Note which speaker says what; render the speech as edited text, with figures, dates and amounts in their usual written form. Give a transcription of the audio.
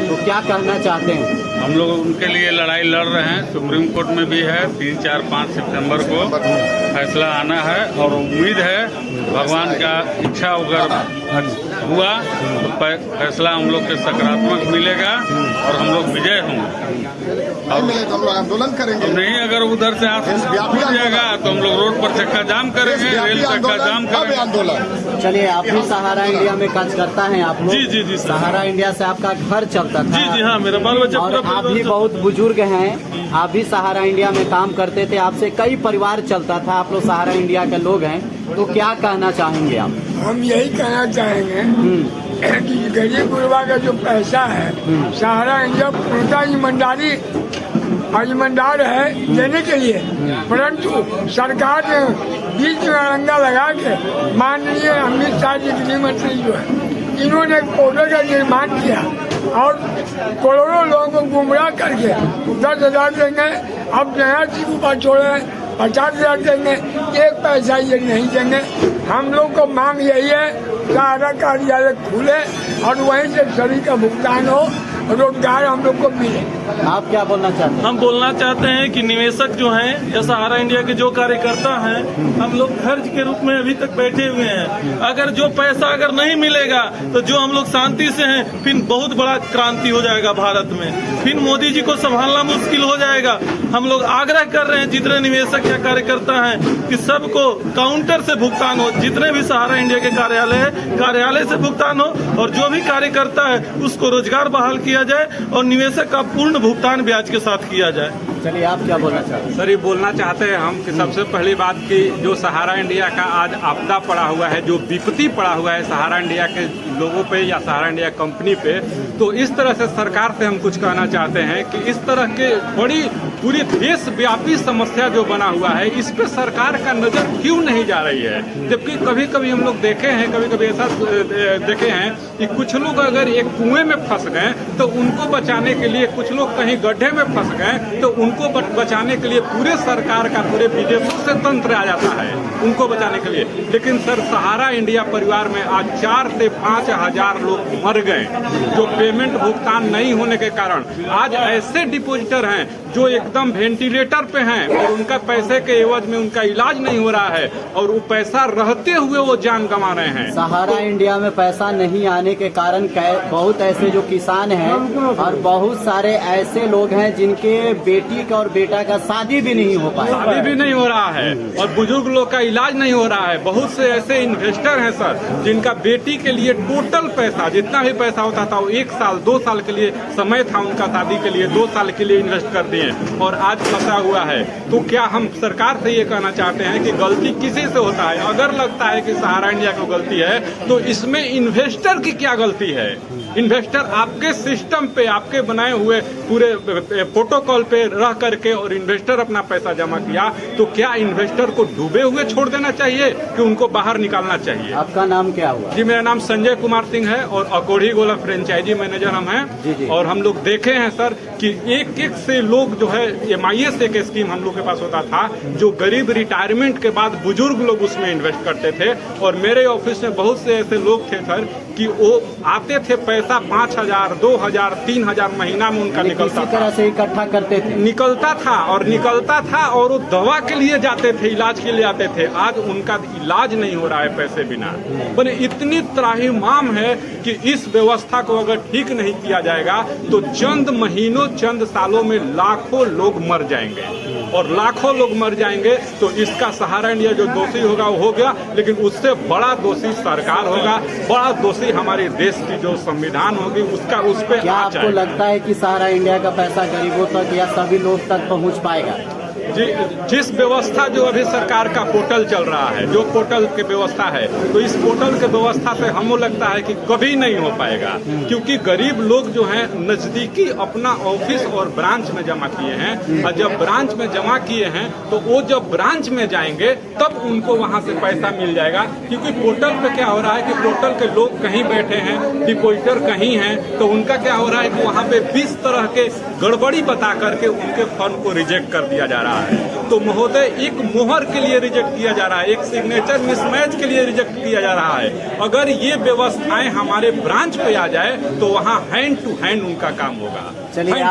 Speaker 1: तो क्या कहना चाहते हैं?
Speaker 2: हम लोग उनके लिए लड़ाई लड़ रहे हैं। सुप्रीम कोर्ट में भी है 3, 4, 5 सितंबर को फैसला आना है और उम्मीद है भगवान का इच्छा अगर हुआ तो फैसला हम लोग के सकारात्मक मिलेगा और हम लोग विजय होंगे।
Speaker 3: और मिले तो हम लोग आंदोलन करेंगे।
Speaker 2: नहीं, अगर उधर से छूट जाएगा तो हम लोग रोड पर चक्का जाम करेंगे, रेल चक्का जाम करेंगे।
Speaker 3: आंदोलन।
Speaker 1: चलिए, आप भी सहारा इंडिया में काज करता है आप लोग?
Speaker 4: जी जी जी सर।
Speaker 1: सहारा इंडिया से आपका घर चलता था?
Speaker 4: जी जी हाँ, मेरा बाल बच्चा
Speaker 1: और आप भी बहुत बुजुर्ग हैं, आप भी सहारा इंडिया में काम करते थे, आपसे कई परिवार चलता था, आप लोग सहारा इंडिया के लोग हैं, तो क्या कहना चाहेंगे आप?
Speaker 5: हम यही कहना चाहेंगे कि गरीब गुरबा का जो पैसा है सहारा इंडिया पूर्णतः ईमानदार है देने के लिए, परंतु सरकार ने बीच में अड़ंगा लगा के माननीय अमित शाह जी गृह मंत्री जो है इन्होंने एक पोर्टल का निर्माण किया और करोड़ों लोगों को गुमराह करके 10,000 देंगे, अब नया चीज पर छोड़े 50,000 देंगे, एक पैसा ये नहीं देंगे। हम लोग को मांग यही है सहारा कार्यालय खुले और वहीं से सभी का भुगतान हो, रोजगार हम लोग को मिले।
Speaker 1: आप क्या बोलना चाहते हैं?
Speaker 4: हम बोलना चाहते हैं कि निवेशक जो हैं या सहारा इंडिया के जो कार्यकर्ता हैं, हम लोग खर्च के रूप में अभी तक बैठे हुए हैं। अगर जो पैसा अगर नहीं मिलेगा तो जो हम लोग शांति से हैं, फिर बहुत बड़ा क्रांति हो जाएगा भारत में, फिर मोदी जी को संभालना मुश्किल हो जाएगा। हम लोग आग्रह कर रहे हैं जितने निवेशक या कार्यकर्ता हैं कि सबको काउंटर से भुगतान हो, जितने भी सहारा इंडिया के कार्यालय है कार्यालय से भुगतान हो, और जो भी कार्यकर्ता है उसको रोजगार बहाल किया जाए और निवेशक का पूर्ण भुगतान ब्याज के साथ किया जाए।
Speaker 1: चलिए, आप क्या बोलना चाहते हैं?
Speaker 6: सर, ये बोलना चाहते हैं हम कि सबसे पहली बात कि जो सहारा इंडिया का आज आपदा पड़ा हुआ है, जो विपत्ति पड़ा हुआ है सहारा इंडिया के लोगों पे या सहारा इंडिया कंपनी पे, तो इस तरह से सरकार से हम कुछ कहना चाहते हैं कि इस तरह के बड़ी पूरी देशव्यापी समस्या जो बना हुआ है, इस पे सरकार का नजर क्यों नहीं जा रही है? जबकि कभी कभी हम लोग देखे हैं, कभी कभी ऐसा देखे हैं कि कुछ लोग अगर एक कुएं में फंस गए तो उनको बचाने के लिए, कुछ लोग कहीं गड्ढे में फंस गए तो उनको बचाने के लिए पूरे सरकार का, पूरे विदेशों से तंत्र आ जाता है उनको बचाने के लिए। लेकिन सर, सहारा इंडिया परिवार में आज 4 से 5 हजार लोग मर गए जो पेमेंट भुगतान नहीं होने के कारण। आज ऐसे डिपोजिटर हैं जो एकदम वेंटिलेटर पे हैं और उनका पैसे के एवज में उनका इलाज नहीं हो रहा है और वो पैसा रहते हुए वो जान गंवा रहे हैं।
Speaker 1: सहारा इंडिया में पैसा नहीं आने के कारण बहुत ऐसे जो किसान हैं और बहुत सारे ऐसे लोग हैं जिनके बेटी का और बेटा का शादी भी नहीं हो पाया,
Speaker 6: शादी भी नहीं हो रहा है और बुजुर्ग लोग का इलाज नहीं हो रहा है। बहुत से ऐसे इन्वेस्टर हैं सर जिनका बेटी के लिए टोटल पैसा, जितना भी पैसा होता था वो 1 साल 2 साल के लिए समय था उनका शादी के लिए, 2 साल के लिए इन्वेस्ट कर दिए और आज फंसा हुआ है। तो क्या हम सरकार से ये कहना चाहते हैं कि गलती किसी से होता है? अगर लगता है कि सहारा इंडिया को गलती है तो इसमें इन्वेस्टर की क्या गलती है? इन्वेस्टर आपके सिस्टम पे, आपके बनाए हुए पूरे प्रोटोकॉल पे रह करके और इन्वेस्टर अपना पैसा जमा किया, तो क्या इन्वेस्टर को डूबे हुए छोड़ देना चाहिए कि उनको बाहर निकालना चाहिए?
Speaker 1: आपका नाम क्या हुआ?
Speaker 6: जी, मेरा नाम संजय कुमार सिंह है और अकोढ़ी गोला फ्रेंचाइजी मैनेजर हम हैं। और हम लोग देखे हैं सर कि एक से लोग जो है MIS एक स्कीम हम लोग के पास होता था, जो गरीब रिटायरमेंट के बाद बुजुर्ग लोग उसमें इन्वेस्ट करते थे। और मेरे ऑफिस में बहुत से ऐसे लोग थे सर कि वो आते थे, पैसा 5,000 2,000 3,000 महीना में उनका निकलता था,
Speaker 1: तरह से इकट्ठा करते थे,
Speaker 6: निकलता था और वो दवा के लिए जाते थे, इलाज के लिए आते थे। आज उनका इलाज नहीं हो रहा है पैसे बिना। बने इतनी त्राहिमाम है कि इस व्यवस्था को अगर ठीक नहीं किया जाएगा तो चंद महीनों चंद सालों में लाखों लोग मर जाएंगे और लाखों लोग मर जाएंगे। तो इसका सहारा इंडिया जो दोषी होगा वो हो गया, लेकिन उससे बड़ा दोषी सरकार होगा, बड़ा दोषी हमारे देश की जो संविधान होगी उसका, उस पर
Speaker 1: क्या आपको लगता है कि सहारा इंडिया का पैसा गरीबों तक या सभी लोग तक पहुंच पाएगा?
Speaker 6: जिस व्यवस्था जो अभी सरकार का पोर्टल चल रहा है, जो पोर्टल की व्यवस्था है, तो इस पोर्टल के व्यवस्था से हमको लगता है कि कभी नहीं हो पाएगा, क्योंकि गरीब लोग जो हैं नजदीकी अपना ऑफिस और ब्रांच में जमा किए हैं और जब ब्रांच में जमा किए हैं तो वो जब ब्रांच में जाएंगे तब उनको वहां से पैसा मिल जाएगा। क्योंकि पोर्टल पे क्या हो रहा है कि पोर्टल के लोग कहीं बैठे हैं, डिपोजिटर कहीं हैं, तो उनका क्या हो रहा है कि वहाँ पे 20 तरह के गड़बड़ी बता करके उनके फंड को रिजेक्ट कर दिया जा रहा है। रहा है। तो महोदय, एक मोहर के लिए रिजेक्ट किया जा रहा है, एक सिग्नेचर मिसमैच के लिए रिजेक्ट किया जा रहा है। अगर ये व्यवस्थाएं हमारे ब्रांच पे आ जाए तो वहाँ हैंड टू हैंड उनका काम होगा।
Speaker 1: चलिए।